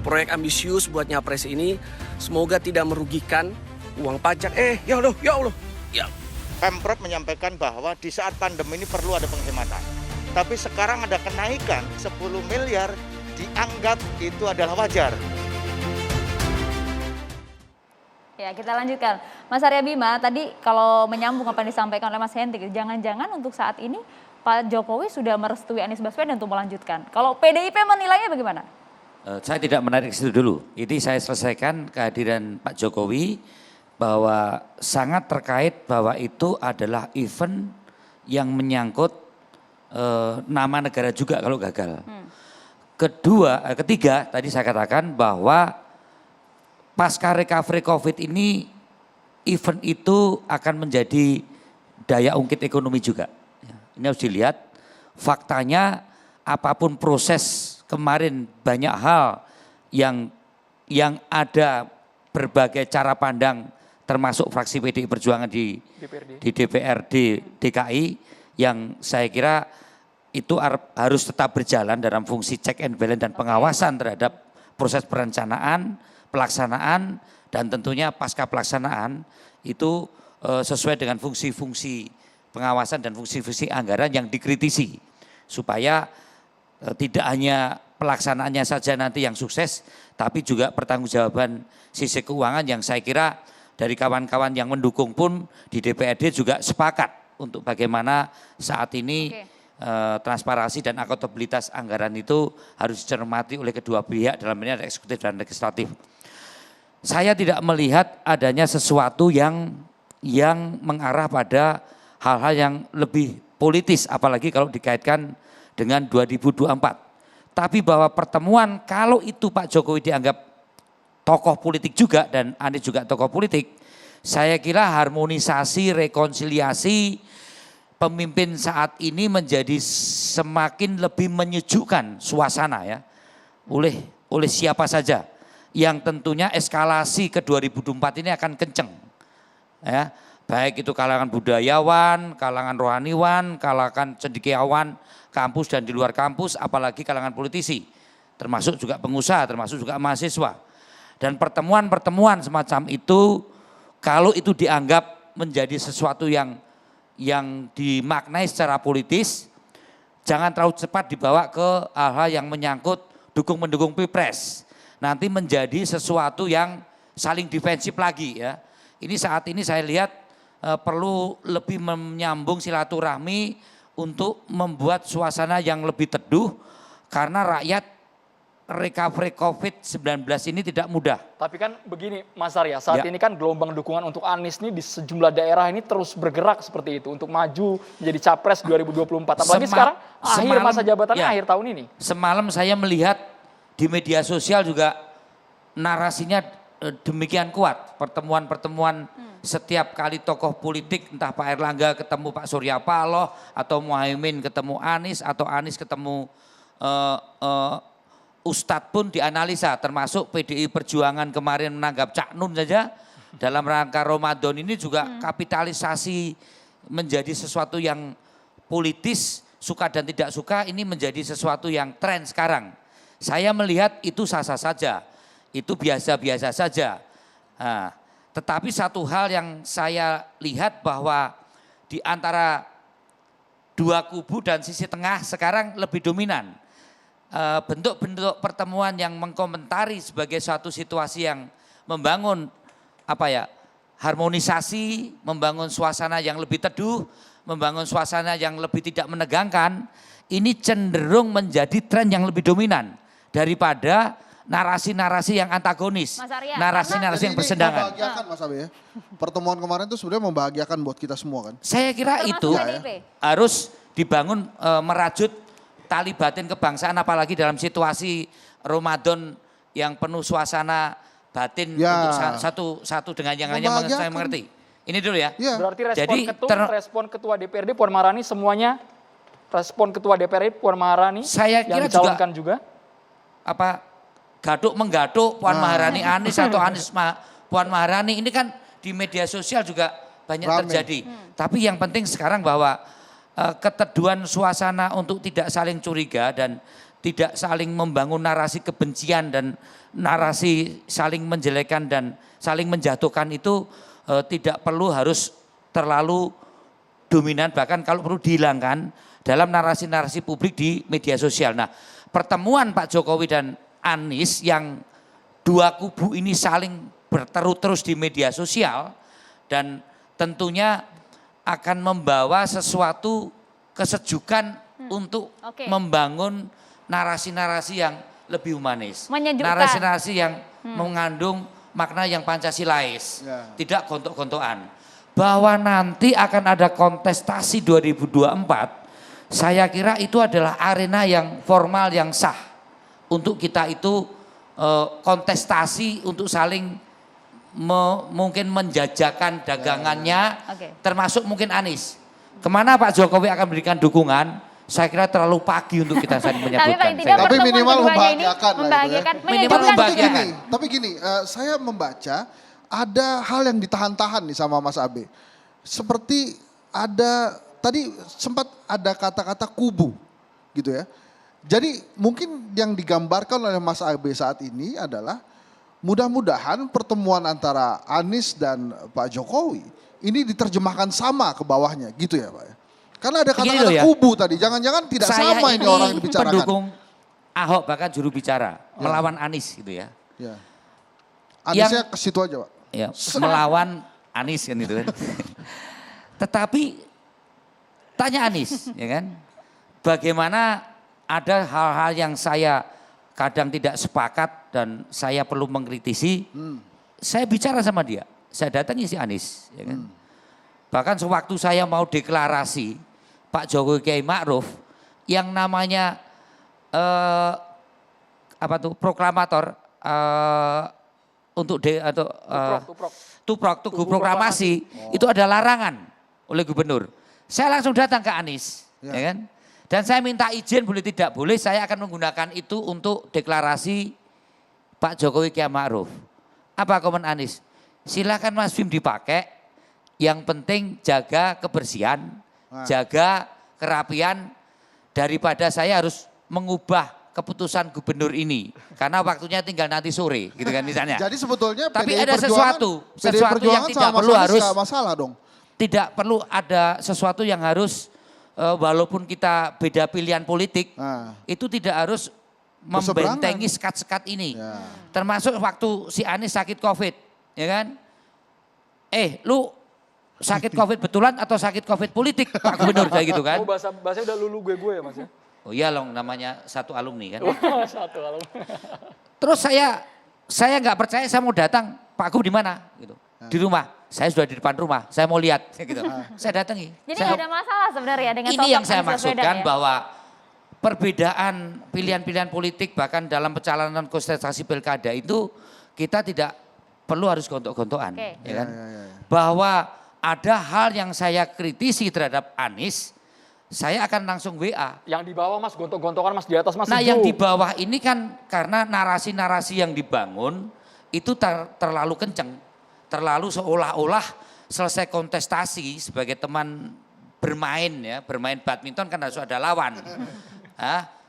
proyek ambisius buat Nyapres ini semoga tidak merugikan uang pajak. Ya Allah, ya Allah. Ya. Pemprov menyampaikan bahwa di saat pandemi ini perlu ada penghematan. Tapi sekarang ada kenaikan 10 miliar dianggap itu adalah wajar. Ya, kita lanjutkan. Mas Arya Bima, tadi kalau menyambung apa yang disampaikan oleh Mas Hendrik, jangan-jangan untuk saat ini Pak Jokowi sudah merestui Anies Baswedan untuk melanjutkan. Kalau PDIP menilainya bagaimana? Saya tidak menarik ke situ dulu. Ini saya selesaikan kehadiran Pak Jokowi bahwa sangat terkait bahwa itu adalah event yang menyangkut nama negara juga kalau gagal. Ketiga tadi saya katakan bahwa pasca recovery COVID ini event itu akan menjadi daya ungkit ekonomi juga. Ini harus dilihat faktanya apapun proses kemarin banyak hal yang ada berbagai cara pandang termasuk fraksi PDI Perjuangan di DPRD DKI yang saya kira itu harus tetap berjalan dalam fungsi check and balance dan pengawasan terhadap proses perencanaan, pelaksanaan dan tentunya pasca pelaksanaan itu sesuai dengan fungsi-fungsi pengawasan dan fungsi-fungsi anggaran yang dikritisi supaya tidak hanya pelaksanaannya saja nanti yang sukses tapi juga pertanggungjawaban sisi keuangan yang saya kira dari kawan-kawan yang mendukung pun di DPRD juga sepakat untuk bagaimana saat ini transparansi dan akuntabilitas anggaran itu harus dicermati oleh kedua pihak dalam ini ada eksekutif dan legislatif. Saya tidak melihat adanya sesuatu yang mengarah pada hal-hal yang lebih politis apalagi kalau dikaitkan dengan 2024. Tapi bahwa pertemuan kalau itu Pak Jokowi dianggap tokoh politik juga dan Anies juga tokoh politik, saya kira harmonisasi, rekonsiliasi pemimpin saat ini menjadi semakin lebih menyejukkan suasana ya oleh siapa saja yang tentunya eskalasi ke 2024 ini akan kenceng ya, baik itu kalangan budayawan, kalangan rohaniwan, kalangan cendekiawan kampus dan di luar kampus, apalagi kalangan politisi, termasuk juga pengusaha, termasuk juga mahasiswa. Dan pertemuan-pertemuan semacam itu kalau itu dianggap menjadi sesuatu yang dimaknai secara politis, jangan terlalu cepat dibawa ke hal-hal yang menyangkut dukung-mendukung Pilpres. Nanti menjadi sesuatu yang saling defensif lagi ya. Ini saat ini saya lihat perlu lebih menyambung silaturahmi untuk membuat suasana yang lebih teduh karena rakyat recovery COVID-19 ini tidak mudah. Tapi kan begini Mas Arya, saat ini kan gelombang dukungan untuk Anies ini di sejumlah daerah ini terus bergerak seperti itu untuk maju menjadi capres 2024. Apalagi sekarang akhir masa jabatannya akhir tahun ini. Semalam saya melihat di media sosial juga narasinya demikian kuat. Pertemuan-pertemuan setiap kali tokoh politik entah Pak Erlangga ketemu Pak Surya Paloh atau Muhaimin ketemu Anies atau Anies ketemu Ustadz pun dianalisa termasuk PDI Perjuangan kemarin menanggap Cak Nun saja dalam rangka Ramadan ini juga kapitalisasi menjadi sesuatu yang politis suka dan tidak suka ini menjadi sesuatu yang tren sekarang. Saya melihat itu sah-sah saja, itu biasa-biasa saja. Nah, tetapi satu hal yang saya lihat bahwa di antara dua kubu dan sisi tengah sekarang lebih dominan. Bentuk-bentuk pertemuan yang mengkomentari sebagai suatu situasi yang membangun harmonisasi, membangun suasana yang lebih teduh, membangun suasana yang lebih tidak menegangkan, ini cenderung menjadi tren yang lebih dominan daripada narasi-narasi yang antagonis, narasi-narasi yang bersendangan. Membahagiakan Mas Abe ya. Pertemuan kemarin itu sebenarnya membahagiakan buat kita semua kan. Saya kira itu harus dibangun merajut tali batin kebangsaan apalagi dalam situasi Ramadan yang penuh suasana batin untuk satu dengan yang lainnya saya mengerti. Ini dulu ya. Berarti respon Ketua DPRD Puan Maharani semuanya respon Ketua DPRD Puan Maharani saya kira yang dicalonkan juga gaduk menggaduk Puan Maharani Anies atau Anies Puan Maharani ini kan di media sosial juga banyak terjadi. Tapi yang penting sekarang bahwa keteduhan suasana untuk tidak saling curiga dan tidak saling membangun narasi kebencian dan narasi saling menjelekkan dan saling menjatuhkan itu tidak perlu harus terlalu dominan, bahkan kalau perlu dihilangkan dalam narasi-narasi publik di media sosial. Nah, pertemuan Pak Jokowi dan Anies yang dua kubu ini saling berteru terus di media sosial dan tentunya akan membawa sesuatu kesejukan untuk membangun narasi-narasi yang lebih humanis. Menyejukkan. Narasi-narasi yang mengandung makna yang Pancasilais, tidak gontok-gontokan. Bahwa nanti akan ada kontestasi 2024, saya kira itu adalah arena yang formal yang sah untuk kita itu kontestasi untuk saling mungkin menjajakan dagangannya, termasuk mungkin Anies. Kemana Pak Jokowi akan memberikan dukungan? Saya kira terlalu pagi untuk kita saling menyebutkan. Tapi minimal membahagiakan lah itu ya. Minimal membahagiakan. Tapi gini, saya membaca ada hal yang ditahan-tahan nih sama Mas Abe. Seperti ada, tadi sempat ada kata-kata kubu gitu ya. Jadi mungkin yang digambarkan oleh Mas Abe saat ini adalah mudah-mudahan pertemuan antara Anies dan Pak Jokowi ini diterjemahkan sama ke bawahnya gitu ya Pak ya. Karena ada kata-kata kubu tadi, jangan-jangan tidak sama ini orang yang dibicarakan. Pendukung Ahok bahkan juru bicara melawan Anies gitu ya. Aniesnya ke situ aja Pak. Ya, melawan Anies kan itu kan. Tetapi tanya Anies ya kan. Bagaimana ada hal-hal yang saya kadang tidak sepakat dan saya perlu mengkritisi. Saya bicara sama dia. Saya datangi si Anies ya kan. Bahkan sewaktu saya mau deklarasi Pak Jokowi Kiai Ma'ruf yang namanya proklamator untuk tugu proklamasi itu ada larangan oleh gubernur. Saya langsung datang ke Anies, ya kan? Dan saya minta izin boleh tidak boleh saya akan menggunakan itu untuk deklarasi Pak Jokowi Kiai Ma'ruf. Apa komen Anies? Silakan Mas Bim dipakai. Yang penting jaga kebersihan, jaga kerapian daripada saya harus mengubah keputusan gubernur ini. Karena waktunya tinggal nanti sore gitu kan misalnya. Jadi sebetulnya tapi ada sesuatu yang tidak perlu harus masalah dong. Tidak perlu ada sesuatu yang harus walaupun kita beda pilihan politik itu tidak harus membentengi sekat-sekat ini. Termasuk waktu si Anies sakit Covid, ya kan? Lu sakit Covid betulan atau sakit Covid politik Pak Gubernur kayak gitu kan? Oh bahasanya udah lulu gue ya Mas ya? Oh iya loh namanya satu alumni kan. Satu alumni. Terus saya nggak percaya, saya mau datang, Pak Gub di mana? Gitu. Di rumah, saya sudah di depan rumah, saya mau lihat. Gitu. Saya datangi. Jadi nggak ada masalah sebenarnya dengan ini yang saya maksudkan bahwa perbedaan pilihan-pilihan politik bahkan dalam pencalonan kontestasi pilkada itu kita tidak perlu harus gontok-gontokan. Ya kan? Bahwa ada hal yang saya kritisi terhadap Anies, saya akan langsung WA. Yang di bawah Mas, gontok-gontokan Mas, di atas Mas. Nah yang di bawah ini kan karena narasi-narasi yang dibangun itu terlalu kenceng. Terlalu seolah-olah selesai kontestasi sebagai teman bermain ya, bermain badminton kan harus ada lawan.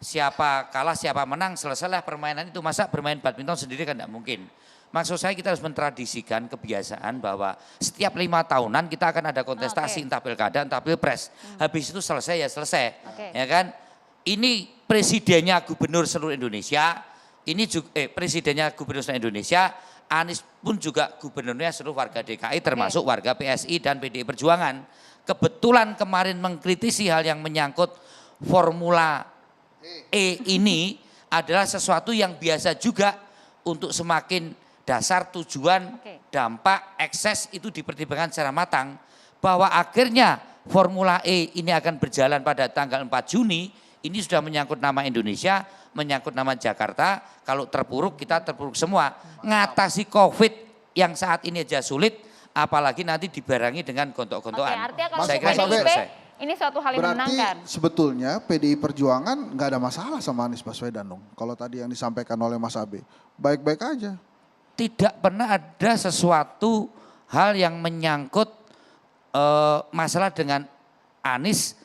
Siapa kalah siapa menang selesailah permainan itu, masa bermain badminton sendiri kan tidak mungkin. Maksud saya kita harus mentradisikan kebiasaan bahwa setiap 5 tahunan kita akan ada kontestasi entah pilkada entah pilpres. Habis itu selesai ya selesai. Ya kan? Ini presidennya gubernur seluruh Indonesia, ini juga presidennya gubernur seluruh Indonesia, Anies pun juga gubernurnya seluruh warga DKI termasuk warga PSI dan PDI Perjuangan. Kebetulan kemarin mengkritisi hal yang menyangkut Formula E ini adalah sesuatu yang biasa juga untuk semakin dasar tujuan, dampak, ekses itu dipertimbangkan secara matang. Bahwa akhirnya Formula E ini akan berjalan pada tanggal 4 Juni, ini sudah menyangkut nama Indonesia, menyangkut nama Jakarta. Kalau terpuruk kita terpuruk semua. Ngatasi COVID yang saat ini aja sulit, apalagi nanti dibarengi dengan gontok-gontokan. Artinya kalau saya kira PDIP ini suatu hal yang menenangkan. Berarti sebetulnya PDI Perjuangan nggak ada masalah sama Anies Baswedan dong. Kalau tadi yang disampaikan oleh Mas Abe, baik-baik aja. Tidak pernah ada sesuatu hal yang menyangkut masalah dengan Anies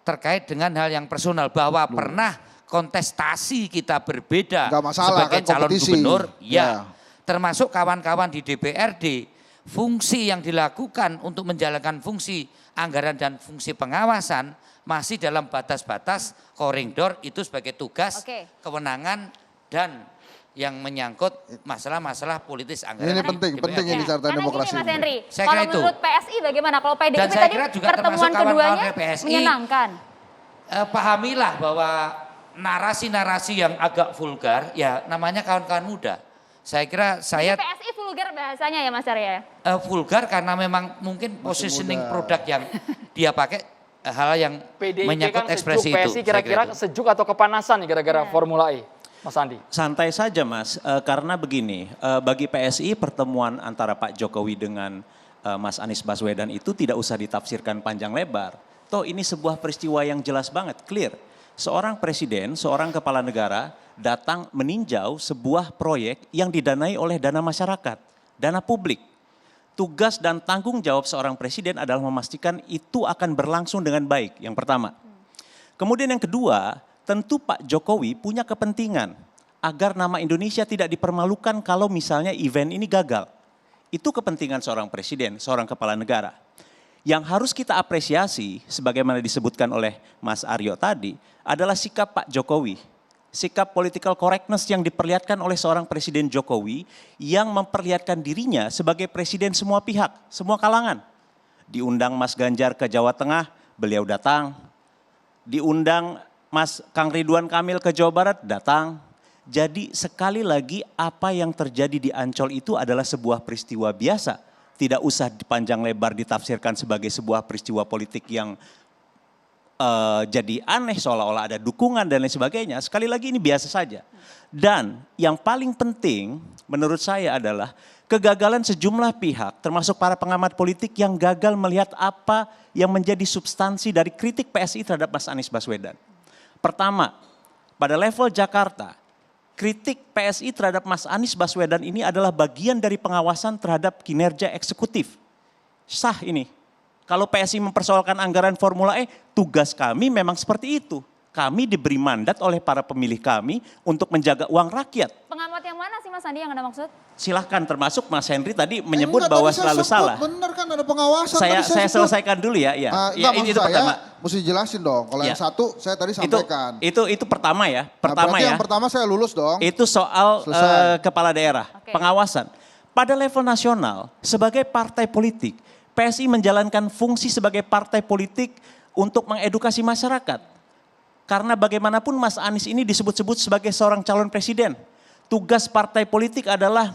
terkait dengan hal yang personal. Bahwa pernah kontestasi kita berbeda Nggak masalah, sebagai kan calon kompetisi. gubernur, Ya. termasuk kawan-kawan di DPRD, fungsi yang dilakukan untuk menjalankan fungsi anggaran dan fungsi pengawasan masih dalam batas-batas koridor itu sebagai tugas, kewenangan dan yang menyangkut masalah-masalah politis anggaran. Ini penting ini catatan demokrasi. Mas Henry, Saya kalau kira itu. menurut PSI bagaimana? Kalau PDIP Dan saya tadi kira juga pertemuan termasuk kawan-kawan keduanya PSI, menyenangkan. Pahamilah bahwa narasi-narasi yang agak vulgar, ya namanya kawan-kawan muda. Saya kira Jadi PSI vulgar bahasanya ya Mas Arya? vulgar karena memang mungkin positioning muda. produk yang dia pakai hal yang PDIP menyangkut kan ekspresi sejuk, itu. PSI saya kira kira-kira itu. sejuk atau kepanasan nih gara-gara Formula E, Mas Andi? Santai saja Mas, karena begini, bagi PSI pertemuan antara Pak Jokowi dengan Mas Anies Baswedan itu tidak usah ditafsirkan panjang lebar. Toh ini sebuah peristiwa yang jelas banget, clear. Seorang presiden, seorang kepala negara datang meninjau sebuah proyek yang didanai oleh dana masyarakat, dana publik. Tugas dan tanggung jawab seorang presiden adalah memastikan itu akan berlangsung dengan baik, yang pertama. Kemudian yang kedua, tentu Pak Jokowi punya kepentingan agar nama Indonesia tidak dipermalukan kalau misalnya event ini gagal. Itu kepentingan seorang presiden, seorang kepala negara. Yang harus kita apresiasi, sebagaimana disebutkan oleh Mas Aryo tadi, adalah sikap Pak Jokowi. Sikap political correctness yang diperlihatkan oleh seorang Presiden Jokowi yang memperlihatkan dirinya sebagai presiden semua pihak, semua kalangan. Diundang Mas Ganjar ke Jawa Tengah, beliau datang. Diundang Mas Kang Ridwan Kamil ke Jawa Barat, datang. Jadi sekali lagi apa yang terjadi di Ancol itu adalah sebuah peristiwa biasa. Tidak usah panjang lebar ditafsirkan sebagai sebuah peristiwa politik yang jadi aneh seolah-olah ada dukungan dan lain sebagainya. Sekali lagi ini biasa saja. Dan yang paling penting menurut saya adalah kegagalan sejumlah pihak termasuk para pengamat politik yang gagal melihat apa yang menjadi substansi dari kritik PSI terhadap Mas Anies Baswedan. Pertama, pada level Jakarta, kritik PSI terhadap Mas Anies Baswedan ini adalah bagian dari pengawasan terhadap kinerja eksekutif. Sah ini. Kalau PSI mempersoalkan anggaran Formula E, tugas kami memang seperti itu. Kami diberi mandat oleh para pemilih kami untuk menjaga uang rakyat. Pengamat yang mana sih Mas Andi yang Anda maksud? Silahkan termasuk Mas Henry tadi menyebut Enggak, bahwa tadi saya selalu sebut, salah. Benar kan ada pengawasan. Saya tadi sebut. selesaikan dulu ya. Ya. Enggak, Ini maksud itu saya pertama. mesti jelasin dong. Kalau Ya. yang satu saya tadi sampaikan. Itu pertama ya. Nah, Pertama berarti ya. yang pertama saya lulus dong. Itu soal Selesai. kepala daerah, pengawasan. Pada level nasional, sebagai partai politik, PSI menjalankan fungsi sebagai partai politik untuk mengedukasi masyarakat. Karena bagaimanapun Mas Anies ini disebut-sebut sebagai seorang calon presiden. Tugas partai politik adalah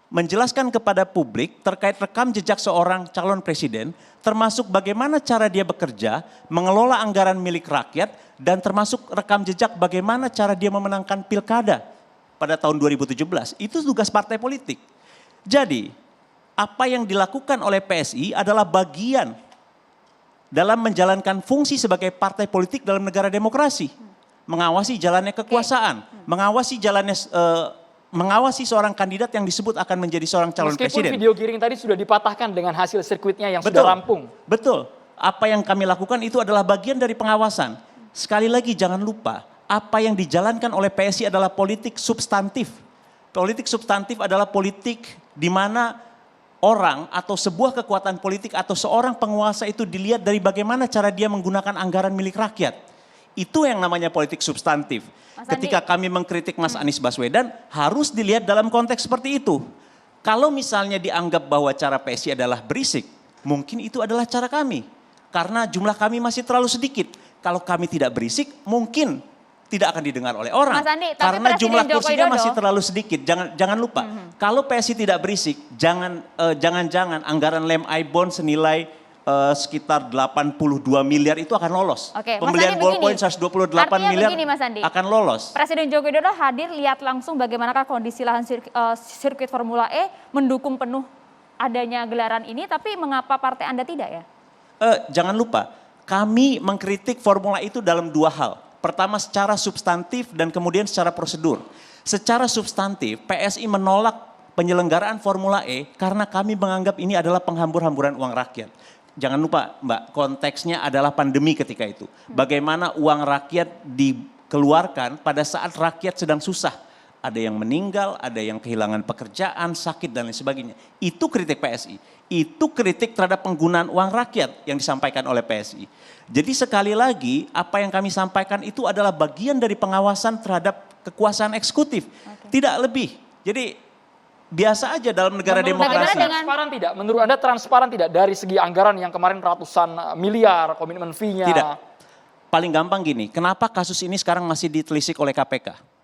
menjelaskan kepada publik terkait rekam jejak seorang calon presiden, termasuk bagaimana cara dia bekerja, mengelola anggaran milik rakyat, dan termasuk rekam jejak bagaimana cara dia memenangkan pilkada pada tahun 2017. Itu tugas partai politik. Jadi, apa yang dilakukan oleh PSI adalah bagian dalam menjalankan fungsi sebagai partai politik dalam negara demokrasi. Mengawasi jalannya kekuasaan, mengawasi seorang kandidat yang disebut akan menjadi seorang calon Meskipun presiden. video giring tadi sudah dipatahkan dengan hasil sirkuitnya yang sudah rampung. Betul. Apa yang kami lakukan itu adalah bagian dari pengawasan. Sekali lagi jangan lupa, apa yang dijalankan oleh PSI adalah politik substantif. Politik substantif adalah politik di mana orang atau sebuah kekuatan politik atau seorang penguasa itu dilihat dari bagaimana cara dia menggunakan anggaran milik rakyat. Itu yang namanya politik substantif. Ketika kami mengkritik Mas Anies Baswedan, harus dilihat dalam konteks seperti itu. Kalau misalnya dianggap bahwa cara PSI adalah berisik, mungkin itu adalah cara kami. Karena jumlah kami masih terlalu sedikit. Kalau kami tidak berisik, mungkin tidak akan didengar oleh orang. Mas Andi, tapi karena Presiden jumlah Joko kursinya Widodo masih terlalu sedikit. Jangan lupa, kalau PSI tidak berisik, jangan-jangan anggaran lem Aibon senilai sekitar 82 miliar itu akan lolos. Oke, Pembelian Mas Andi ballpoint begini. 128 miliar begini, Mas Andi. akan lolos. Presiden Joko Widodo hadir lihat langsung bagaimanakah kondisi lahan sirkuit Formula E, mendukung penuh adanya gelaran ini, tapi mengapa partai Anda tidak ya? Jangan lupa, kami mengkritik formula itu dalam dua hal. Pertama secara substantif dan kemudian secara prosedur. Secara substantif, PSI menolak penyelenggaraan Formula E karena kami menganggap ini adalah penghambur-hamburan uang rakyat. Jangan lupa Mbak, konteksnya adalah pandemi ketika itu. Bagaimana uang rakyat keluarkan pada saat rakyat sedang susah. Ada yang meninggal, ada yang kehilangan pekerjaan, sakit dan lain sebagainya. Itu kritik PSI. Itu kritik terhadap penggunaan uang rakyat yang disampaikan oleh PSI. Jadi sekali lagi apa yang kami sampaikan itu adalah bagian dari pengawasan terhadap kekuasaan eksekutif. Tidak lebih. Jadi biasa aja dalam negara demokrasi. Transparan tidak? Menurut Anda transparan tidak dari segi anggaran yang kemarin ratusan miliar komitmen fee-nya? Tidak. Paling gampang gini, kenapa kasus ini sekarang masih ditelisik oleh KPK?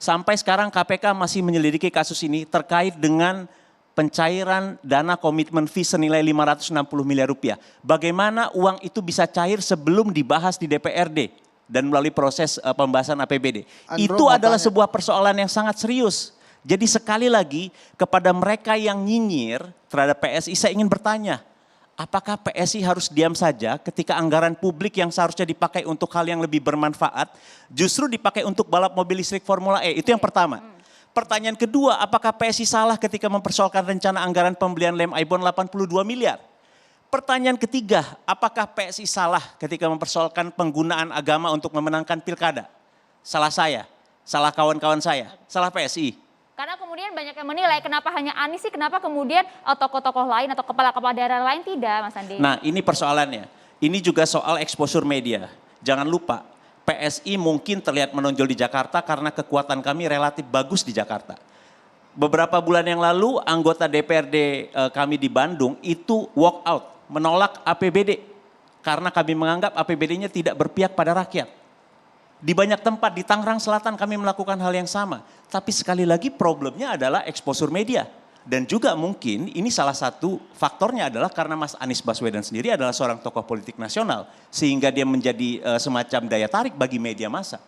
Sampai sekarang KPK masih menyelidiki kasus ini terkait dengan pencairan dana komitmen fee senilai 560 miliar rupiah. Bagaimana uang itu bisa cair sebelum dibahas di DPRD dan melalui proses pembahasan APBD. Itu adalah sebuah persoalan yang sangat serius. Jadi sekali lagi kepada mereka yang nyinyir terhadap PSI saya ingin bertanya, apakah PSI harus diam saja ketika anggaran publik yang seharusnya dipakai untuk hal yang lebih bermanfaat justru dipakai untuk balap mobil listrik Formula E? Itu yang pertama. Pertanyaan kedua, apakah PSI salah ketika mempersoalkan rencana anggaran pembelian lem Aibon 82 miliar? Pertanyaan ketiga, apakah PSI salah ketika mempersoalkan penggunaan agama untuk memenangkan pilkada? Salah saya, salah kawan-kawan saya, salah PSI. Karena kemudian banyak yang menilai kenapa hanya Anies sih, kenapa kemudian tokoh-tokoh lain atau kepala-kepala daerah lain tidak, Mas Andi? Nah ini persoalannya, ini juga soal exposure media. Jangan lupa, PSI mungkin terlihat menonjol di Jakarta karena kekuatan kami relatif bagus di Jakarta. Beberapa bulan yang lalu anggota DPRD kami di Bandung itu walk out, menolak APBD. Karena kami menganggap APBD-nya tidak berpihak pada rakyat. Di banyak tempat di Tangerang Selatan kami melakukan hal yang sama. Tapi sekali lagi problemnya adalah exposure media. Dan juga mungkin ini salah satu faktornya adalah karena Mas Anies Baswedan sendiri adalah seorang tokoh politik nasional. Sehingga dia menjadi semacam daya tarik bagi media massa.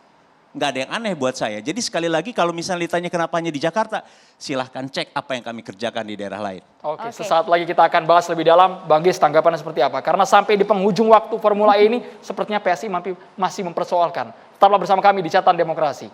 Nggak ada yang aneh buat saya. Jadi sekali lagi kalau misalnya ditanya kenapa hanya di Jakarta, silahkan cek apa yang kami kerjakan di daerah lain. Oke, sesaat lagi kita akan bahas lebih dalam. Bang Gies, tanggapannya seperti apa? Karena sampai di penghujung waktu Formula E ini sepertinya PSI masih mempersoalkan. Tetaplah bersama kami di Catatan Demokrasi.